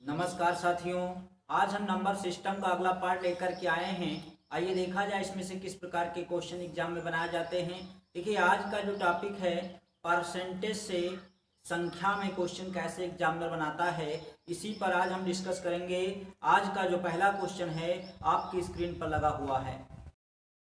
नमस्कार साथियों, आज हम नंबर सिस्टम का अगला पार्ट लेकर के आए हैं। आइए देखा जाए इसमें से किस प्रकार के क्वेश्चन एग्जाम में बनाए जाते हैं। देखिए, आज का जो टॉपिक है परसेंटेज से संख्या में क्वेश्चन कैसे एग्जामिनर बनाता है, इसी पर आज हम डिस्कस करेंगे। आज का जो पहला क्वेश्चन है आपकी स्क्रीन पर लगा हुआ है।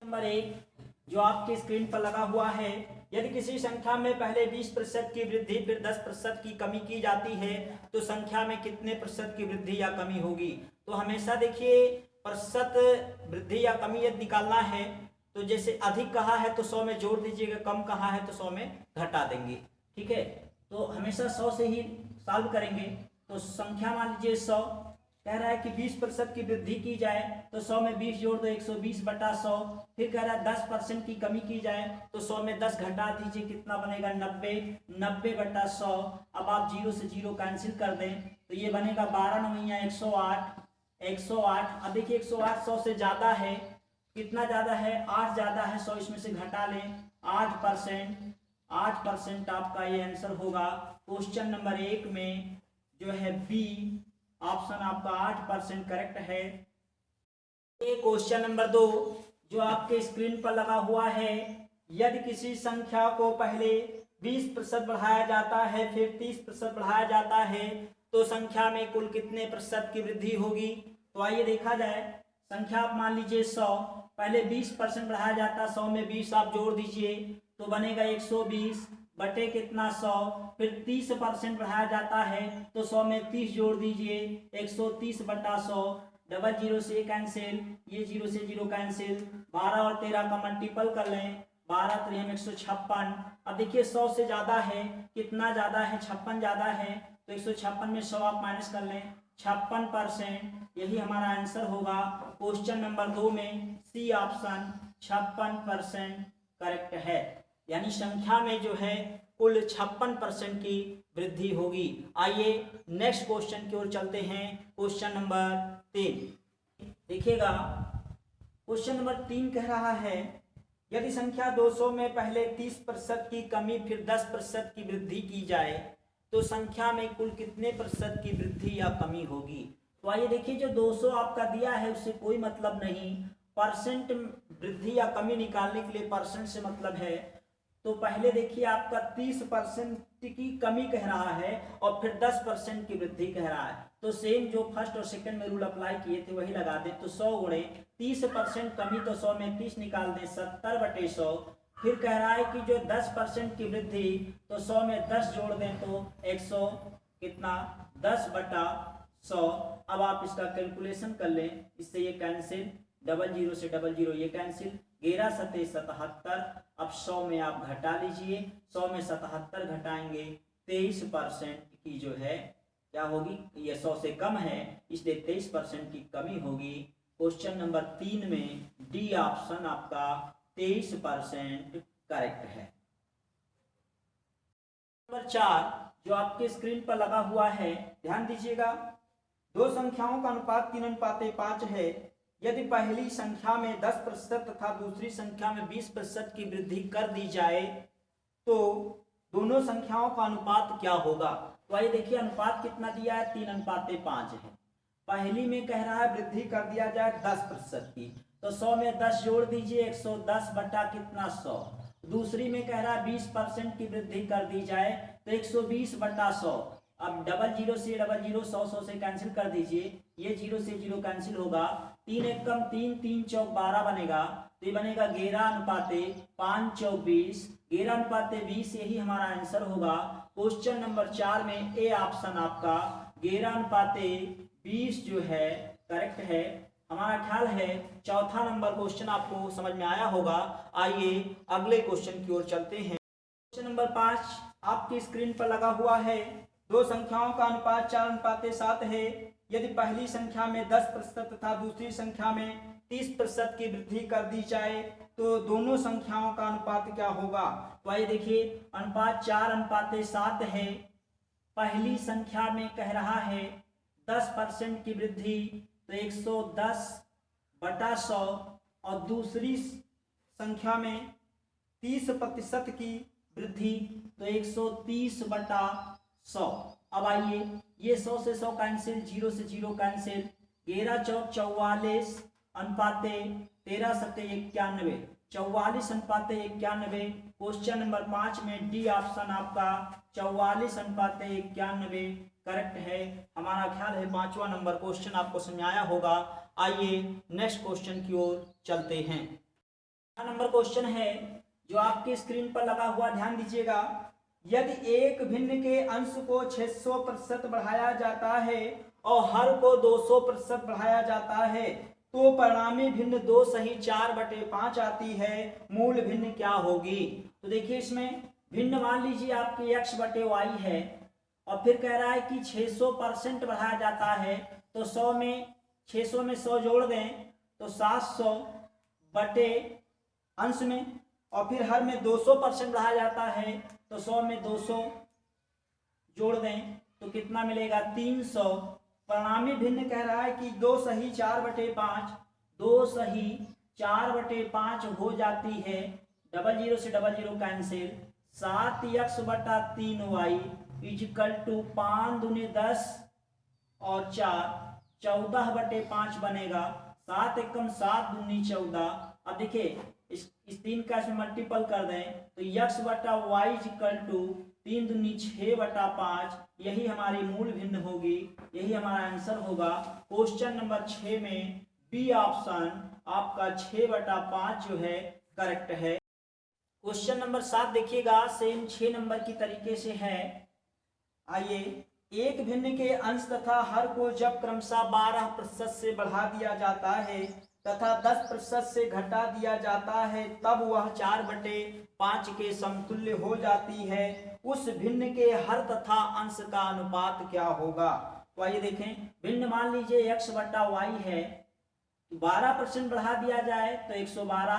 नंबर 1 जो आपकी स्क्रीन पर लगा हुआ है, यदि किसी संख्या में पहले 20% की वृद्धि फिर 10% की कमी की जाती है तो संख्या में कितने प्रतिशत की वृद्धि या कमी होगी। तो हमेशा देखिए, प्रतिशत वृद्धि या कमी यदि निकालना है तो जैसे अधिक कहा है तो 100 में जोड़ दीजिएगा, कम कहा है तो 100 में घटा देंगे। ठीक है, तो हमेशा 100 से ही सॉल्व करेंगे। तो संख्या मान लीजिए 100, कह रहा है कि 20% की वृद्धि की जाए तो 100 में 20 जोड़ दो, 120/100। फिर कह रहा है 10% की कमी की जाए तो 100 में 10 घटा दीजिए, कितना बनेगा 90/100। अब आप 0 से 0 कैंसिल कर दें तो ये बनेगा 12×9 108। अब देखिए 108 100 से ज़्यादा है, कितना ज़्यादा है 8 ज़्यादा है, 100 इसमें से घटा लें 8% आपका ये आंसर होगा। क्वेश्चन नंबर 1 में जो है बी ऑप्शन आपका 8% करेक्ट है। क्वेश्चन नंबर 2 जो आपके स्क्रीन पर लगा हुआ है, यदि किसी संख्या को पहले 20% बढ़ाया जाता है फिर 30% बढ़ाया जाता है तो संख्या में कुल कितने प्रतिशत की वृद्धि होगी। तो आइए देखा जाए। संख्या आप मान लीजिए 100, पहले 20% बढ़ाया जाता है, 100 में 20 आप जोड़ दीजिए तो बनेगा 120 बटे कितना 100। फिर 30% बढ़ाया जाता है तो 100 में 30 जोड़ दीजिए, 130/100। 0 से कैंसिल, ये 0 से 0 कैंसिल। 12 और 13 का मल्टीपल कर लें, 12 3 156। अब देखिए 100 से ज़्यादा है, कितना ज़्यादा है 56 ज़्यादा है, तो 156 में 100 आप माइनस कर लें, 56%। यही हमारा आंसर होगा। क्वेश्चन नंबर 2 में सी ऑप्शन 56% करेक्ट है, यानी संख्या में जो है कुल 56% की वृद्धि होगी। आइए नेक्स्ट क्वेश्चन की ओर चलते हैं। क्वेश्चन नंबर 3 देखिएगा। क्वेश्चन नंबर 3 कह रहा है, यदि संख्या 200 में पहले 30% की कमी फिर 10% की वृद्धि की जाए तो संख्या में कुल कितने प्रतिशत की वृद्धि या कमी होगी। तो आइए देखिए, जो 200 आपका दिया है उससे कोई मतलब नहीं, परसेंट वृद्धि या कमी निकालने के लिए परसेंट से मतलब है। तो पहले देखिए आपका 30% की कमी कह रहा है और फिर 10% की वृद्धि कह रहा है, तो सेम जो फर्स्ट और सेकंड में रूल अप्लाई किए थे वही लगा दें। तो 100 गुणे 30% कमी, तो 100 में 30 निकाल दें, 70/100। फिर कह रहा है कि जो 10% की वृद्धि, तो 100 में 10 जोड़ दें तो 100 कितना 10/100। अब आप इसका कैलकुलेशन कर लें, इससे ये कैंसिल, 00 से 00 ये कैंसिल, 11 सते 77। अब 100 में आप घटा लीजिए, 100 में 77 घटाएंगे, 23% की जो है क्या होगी, ये 100 से कम है इसलिए 23% की कमी होगी। क्वेश्चन नंबर 3 में डी ऑप्शन आपका 23% करेक्ट है। नंबर 4 जो आपके स्क्रीन पर लगा हुआ है, ध्यान दीजिएगा। दो संख्याओं का अनुपात 3:5 है। यदि पहली संख्या में 10% तथा दूसरी संख्या में 20% की वृद्धि कर दी जाए तो दोनों संख्याओं का अनुपात क्या होगा। तो आइए देखिए, अनुपात कितना दिया है, 3:5 है। पहली में कह रहा है वृद्धि कर दिया जाए 10% की, तो 100 में 10 जोड़ दीजिए, 110 बटा कितना 100। दूसरी में कह रहा है 20% की वृद्धि कर दी जाए तो 120/100। अब 00 से 00 100 से कैंसिल कर दीजिए, ये 0 से 0 कैंसिल होगा, 3 एकम 3, 3 चौक 12 बनेगा, तो ये बनेगा 11:5 चौक 20, 11:20 यही हमारा आंसर होगा। क्वेश्चन नंबर 4 में ए ऑप्शन आपका 11:20 जो है करेक्ट है। हमारा ख्याल है चौथा नंबर क्वेश्चन आपको समझ में आया होगा। आइए अगले क्वेश्चन की ओर चलते हैं। क्वेश्चन नंबर 5 आपकी स्क्रीन पर लगा हुआ है। दो संख्याओं का अनुपात 4:7 है। यदि पहली संख्या में 10% तथा दूसरी संख्या में 30% की वृद्धि कर दी जाए तो दोनों संख्याओं का अनुपात क्या होगा। तो आइए देखिए, अनुपात 4:7 है। पहली संख्या में कह रहा है 10% की वृद्धि तो 110/100 और दूसरी संख्या में 30% की वृद्धि तो 130/100। अब आइए, ये 100 से 100 कैंसिल, 0 से 0 कैंसिल, 11 चौक 44 अनुपाते 13 सत्ते 91, 44 अनुपाते 91। क्वेश्चन नंबर 5 में डी ऑप्शन आपका 44 अनुपाते 91 करेक्ट है। हमारा ख्याल है 5वां नंबर क्वेश्चन आपको समझाया होगा। आइए नेक्स्ट क्वेश्चन की ओर चलते हैं। नंबर क्वेश्चन है जो आपके स्क्रीन पर लगा हुआ, ध्यान दीजिएगा। यदि एक भिन्न के अंश को 600% बढ़ाया जाता है और हर को 200% बढ़ाया जाता है तो परिणामी भिन्न 2 सही 4/5 आती है, मूल भिन्न क्या होगी? तो देखिए इसमें भिन्न मान लीजिए आपकी x/y है और फिर कह रहा है कि 600% बढ़ाया जाता है, तो 100 में 600 में 100 जोड़ दें तो 700 बटे अंश में, और फिर हर में 200% बढ़ाया जाता है तो 100 में 200 जोड़ दें तो कितना मिलेगा? 300। परिणामी भिन्न कह रहा है कि 2 सही 4/5, 2 सही 4/5 हो जाती है, 00 से 00 कैंसिल, 7x/3y इजिकल टू 5 दूनी 10 और 4 14/5 बनेगा, 7 एकम 7 दूनी 14। अब देखिए इस 3 का इसमें मल्टीपल कर दें तो x/y इजिकल टू 3 दूनी 6/5, यही हमारी मूल भिन्न होगी, यही हमारा आंसर होगा। क्वेश्चन नंबर 6 में बी ऑप्शन आपका 6/5 जो है करेक्ट है। क्वेश्चन नंबर 7 देखिएगा, सेम 6 नंबर की तरीके से है। आइए, एक भिन्न के अंश तथा हर को जब क्रमशः 12% से बढ़ा दिया जाता है तथा 10% से घटा दिया जाता है तब वह 4/5 के समतुल्य हो जाती है, उस भिन्न के हर तथा अंश का अनुपात क्या होगा? तो आइए देखें, भिन्न मान लीजिए x/y है, 12% बढ़ा दिया जाए तो 112,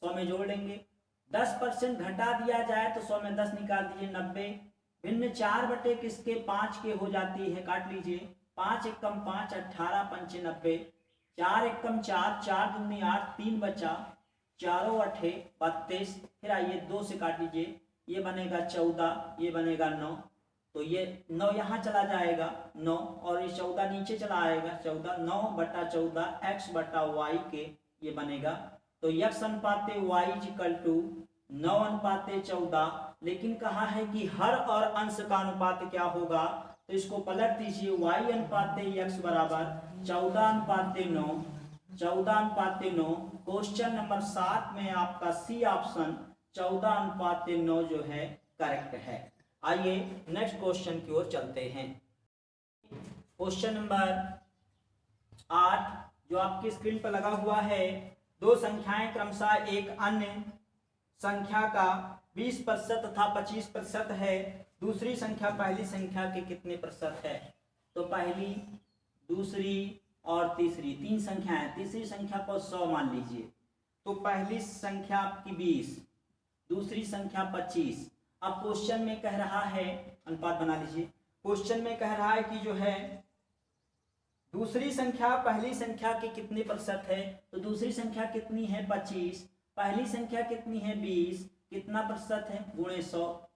100 में जोड़ लेंगे, 10% घटा दिया जाए तो 100 में 10 निकाल दीजिए 90। भिन्न 4/5 के हो जाती है, काट लीजिए, 5 एकम 5 18 पंचे 90, 4 एकम 4 4 दूनी 8 3 बचा, 4 8 32। फिर आइए 2 से काट लीजिए, ये बनेगा 14, ये बनेगा 9, तो ये 9 यहाँ चला जाएगा 9 और ये 14 नीचे चला आएगा 14, 9/14 x/y के ये बनेगा। तो x अनुपाते y इक्वल टू 9/14। लेकिन कहा है कि हर और अंश का अनुपात क्या होगा, तो इसको पलट दीजिए, y अनुपाते x बराबर 14/9, 14/9। क्वेश्चन नंबर 7 में आपका सी ऑप्शन 14/9 जो है करेक्ट है। आइए नेक्स्ट क्वेश्चन की ओर चलते हैं। क्वेश्चन नंबर 8 जो आपकी स्क्रीन पर लगा हुआ है, दो संख्याएं क्रमशः एक अन्य संख्या का 20% तथा 25% है, दूसरी संख्या पहली संख्या के कितने प्रतिशत है? तो पहली, दूसरी और तीसरी, 3 संख्याएं, तीसरी संख्या को 100 मान लीजिए, तो पहली संख्या आपकी 20, दूसरी संख्या 25। अब क्वेश्चन में कह रहा है, अनुपात बना लीजिए, क्वेश्चन में कह रहा है कि जो है दूसरी संख्या पहली संख्या के कितने प्रतिशत है, तो दूसरी संख्या कितनी है 25, पहली संख्या कितनी है 20, कितना प्रतिशत है गुणे 100,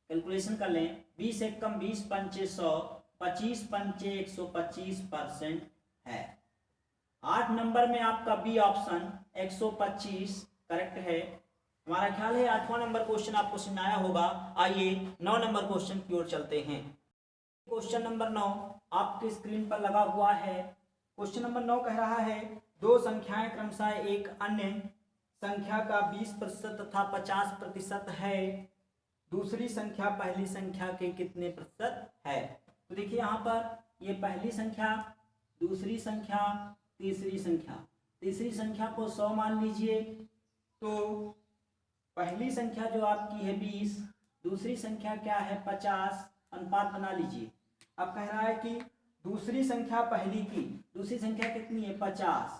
कैलकुलेशन कर लें, 20 एकम 20 पंचे 100, 25 पंचे 125% है। 8 नंबर में आपका बी ऑप्शन 125 करेक्ट है। हमारा ख्याल है 8वां नंबर क्वेश्चन आपको सुनाया होगा। आइए 9 नंबर क्वेश्चन की ओर चलते हैं। क्वेश्चन नंबर 9 आपकी स्क्रीन पर लगा हुआ है। क्वेश्चन नंबर 9 कह रहा है, दो संख्याएं क्रमशः एक अन्य संख्या का 20% तथा 50% है, दूसरी संख्या पहली संख्या के कितने प्रतिशत है? तो देखिए यहाँ पर ये पहली संख्या, दूसरी संख्या, तीसरी संख्या, तीसरी संख्या को 100 मान लीजिए, तो पहली संख्या जो आपकी है 20, दूसरी संख्या क्या है 50, अनुपात बना लीजिए। अब कह रहा है कि दूसरी संख्या पहली की, दूसरी संख्या कितनी है 50,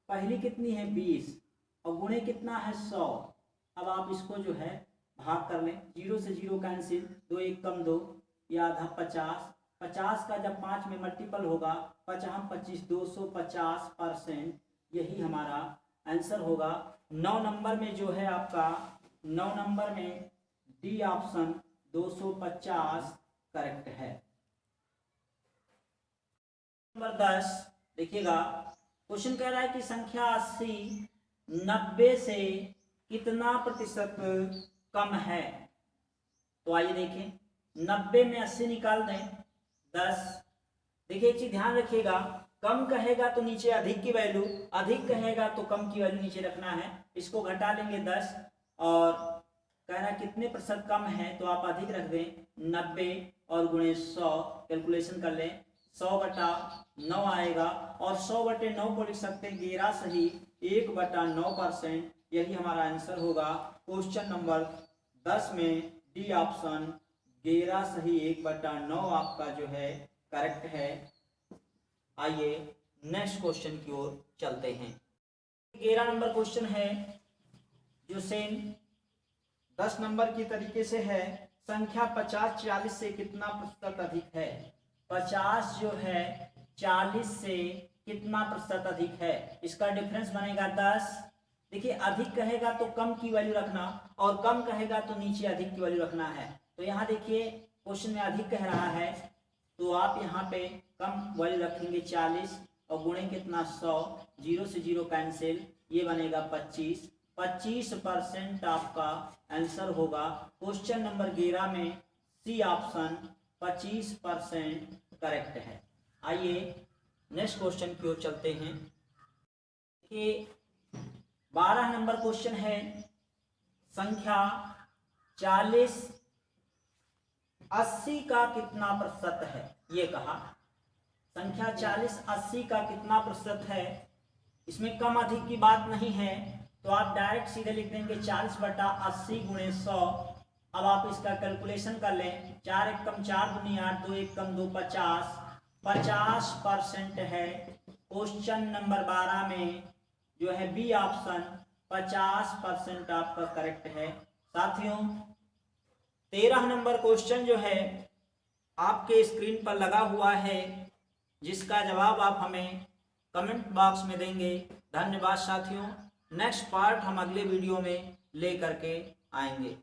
पहली कितनी है 20 और गुणे कितना है 100। अब आप इसको जो है भाग कर लें, 0 से 0 कैंसिल, 2 एकम 2, या आधा 50, 50 का जब 5 में मल्टीपल होगा, 50 25 250%, यही हमारा आंसर होगा। 9 नंबर में जो है आपका 9 नंबर में डी ऑप्शन 250 करेक्ट है। नंबर 10 देखिएगा, क्वेश्चन कह रहा है कि संख्या 80 90 से कितना प्रतिशत कम है। तो आइए देखें, 90 में 80 निकाल दें 10। देखिए एक चीज ध्यान रखिएगा, कम कहेगा तो नीचे अधिक की वैल्यू, अधिक कहेगा तो कम की वैल्यू नीचे रखना है। इसको घटा लेंगे 10 और कह रहा है कितने प्रतिशत कम है, तो आप अधिक रख दें 90 और गुणे 100, कैलकुलेशन कर लें 100/9 आएगा और 100/9 को लिख सकते हैं 11 सही 1/9%। यही हमारा आंसर होगा क्वेश्चन नंबर 10 में डी ऑप्शन 11 सही 1/9 आपका जो है करेक्ट है। आइए नेक्स्ट क्वेश्चन की ओर चलते हैं। 11 नंबर क्वेश्चन है जो सेम 10 नंबर की तरीके से है। संख्या 50 40 से कितना प्रतिशत अधिक है। 50 जो है 40 से कितना प्रतिशत अधिक है, इसका डिफरेंस बनेगा 10। देखिए अधिक कहेगा तो कम की वैल्यू रखना और कम कहेगा तो नीचे अधिक की वैल्यू रखना है। तो यहाँ देखिए क्वेश्चन में अधिक कह रहा है तो आप यहाँ पे कम वैल्यू रखेंगे 40 और गुणे कितना 100, 0 से 0 कैंसिल, ये बनेगा 25। 25% आपका आंसर होगा क्वेश्चन नंबर 11 में सी ऑप्शन 25% करेक्ट है। आइए नेक्स्ट क्वेश्चन की ओर चलते हैं। कि 12 नंबर क्वेश्चन है संख्या 40 80 का कितना प्रतिशत है। ये कहा संख्या 40 80 का कितना प्रतिशत है। इसमें कम अधिक की बात नहीं है तो आप डायरेक्ट सीधे लिख देंगे 40/80 गुणे 100। अब आप इसका कैलकुलेशन कर लें, 4 एकम 4 दूनी 8, 2 एकम 2 50, 50% है। क्वेश्चन नंबर 12 में जो है बी ऑप्शन 50% आपका करेक्ट है। साथियों 13 नंबर क्वेश्चन जो है आपके स्क्रीन पर लगा हुआ है, जिसका जवाब आप हमें कमेंट बॉक्स में देंगे। धन्यवाद साथियों। नेक्स्ट पार्ट हम अगले वीडियो में ले करके आएंगे।